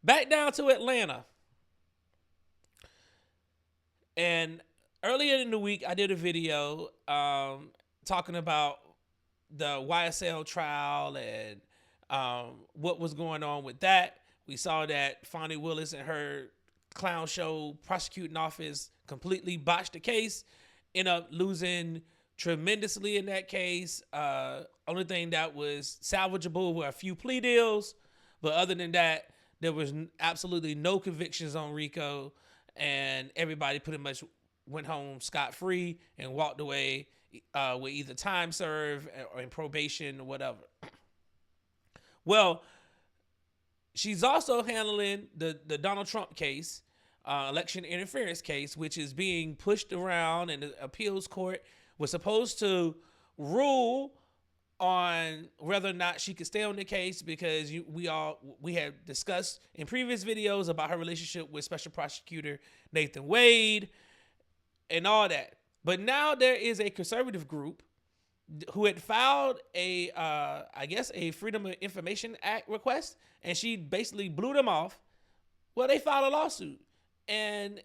Back down to Atlanta. And earlier in the week, I did a video talking about the YSL trial and what was going on with that. We saw that Fani Willis and her clown show prosecuting office completely botched the case, ended up losing tremendously in that case. Only thing that was salvageable were a few plea deals, but other than that, there was absolutely no convictions on RICO, and everybody pretty much went home scot-free and walked away with either time served or in probation or whatever. Well, she's also handling the Donald Trump case, election interference case, which is being pushed around, and the appeals court was supposed to rule on whether or not she could stay on the case, because we have discussed in previous videos about her relationship with Special Prosecutor Nathan Wade and all that. But now there is a conservative group who had filed I guess a Freedom of Information Act request, and she basically blew them off. Well, they filed a lawsuit, and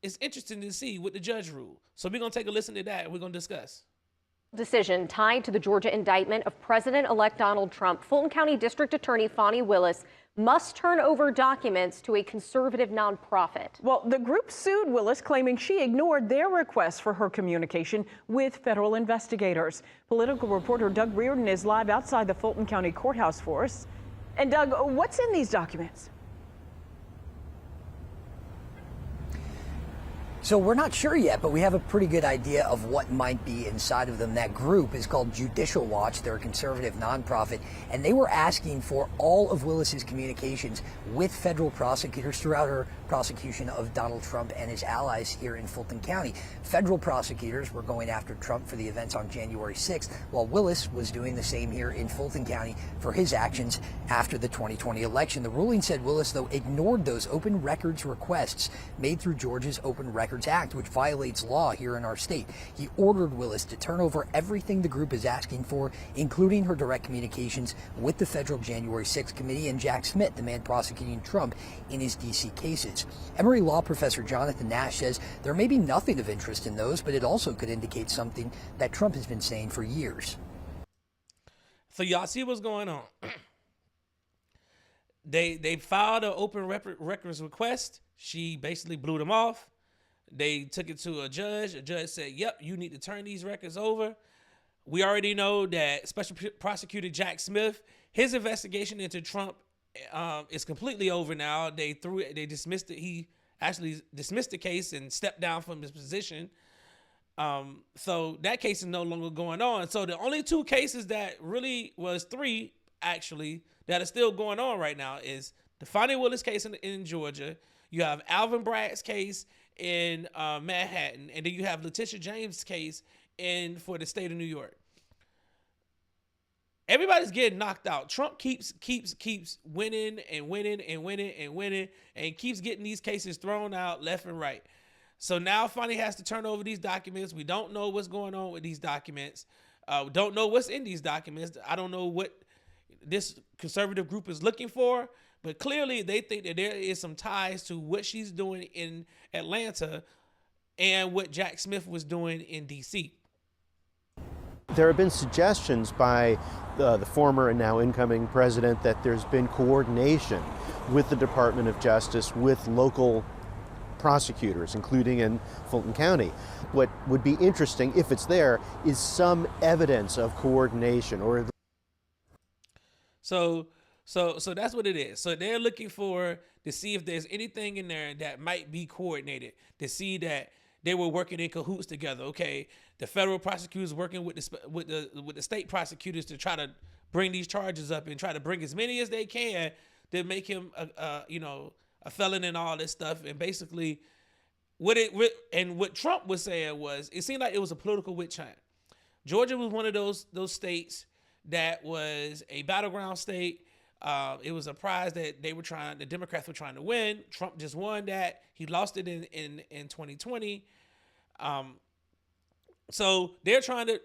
it's interesting to see what the judge ruled. So we're going to take a listen to that, and we're going to discuss. Decision tied to the Georgia indictment of President-elect Donald Trump. Fulton County District Attorney Fani Willis must turn over documents to a conservative nonprofit. Well, the group sued Willis, claiming she ignored their request for her communication with federal investigators. Political reporter Doug Reardon is live outside the Fulton County Courthouse for us. And Doug, what's in these documents? So we're not sure yet, but we have a pretty good idea of what might be inside of them. That group is called Judicial Watch. They're a conservative nonprofit, and they were asking for all of Willis's communications with federal prosecutors throughout her prosecution of Donald Trump and his allies here in Fulton County. Federal prosecutors were going after Trump for the events on January 6th, while Willis was doing the same here in Fulton County for his actions after the 2020 election. The ruling said Willis, though, ignored those open records requests made through Georgia's Open Records Act, which violates law here in our state. He ordered Willis to turn over everything the group is asking for, including her direct communications with the federal January 6th committee and Jack Smith, the man prosecuting Trump in his D.C. cases. Emory law professor Jonathan Nash says there may be nothing of interest in those, but it also could indicate something that Trump has been saying for years. So y'all see what's going on. They filed an open records request. She basically blew them off. They took it to a judge. A judge said, yep, you need to turn these records over. We already know that Special Prosecutor Jack Smith, his investigation into Trump is completely over now. They dismissed it. He actually dismissed the case and stepped down from his position. So that case is no longer going on. So the only two cases that really was three, actually, that are still going on right now is the Fani Willis case in Georgia. You have Alvin Bragg's case in Manhattan, and then you have Letitia James' case for the state of New York. Everybody's getting knocked out. Trump keeps winning and winning and winning and winning, and keeps getting these cases thrown out left and right. So now Fani has to turn over these documents. We don't know what's going on with these documents. We don't know what's in these documents. I don't know what this conservative group is looking for, but clearly they think that there is some ties to what she's doing in Atlanta and what Jack Smith was doing in D.C. There have been suggestions by the former and now incoming president that there's been coordination with the Department of Justice, with local prosecutors, including in Fulton County. What would be interesting, if it's there, is some evidence of coordination. So that's what it is. So they're looking to see if there's anything in there that might be coordinated, to see that they were working in cahoots together. Okay, the federal prosecutors working with the state prosecutors to try to bring these charges up and try to bring as many as they can to make him a felon and all this stuff. And basically, what Trump was saying was, it seemed like it was a political witch hunt. Georgia was one of those states that was a battleground state. It was a prize that the Democrats were trying to win. Trump just won that. He lost it in 2020. So they're trying to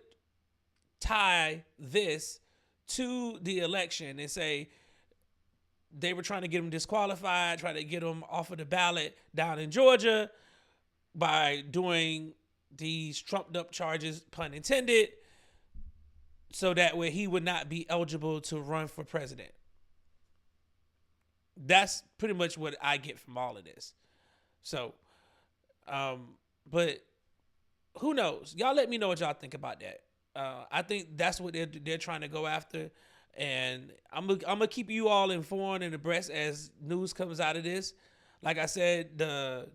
tie this to the election and say, they were trying to get him disqualified, trying to get him off of the ballot down in Georgia by doing these trumped up charges, pun intended, so that way he would not be eligible to run for president. That's pretty much what I get from all of this. So, but who knows? Y'all let me know what y'all think about that. I think that's what they're trying to go after. And I'm gonna keep you all informed and abreast as news comes out of this. Like I said, the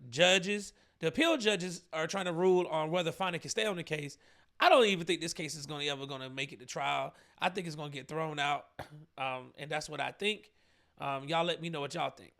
appeal judges are trying to rule on whether Fani can stay on the case. I don't even think this case is ever gonna make it to trial. I think it's gonna get thrown out, and that's what I think. Y'all let me know what y'all think.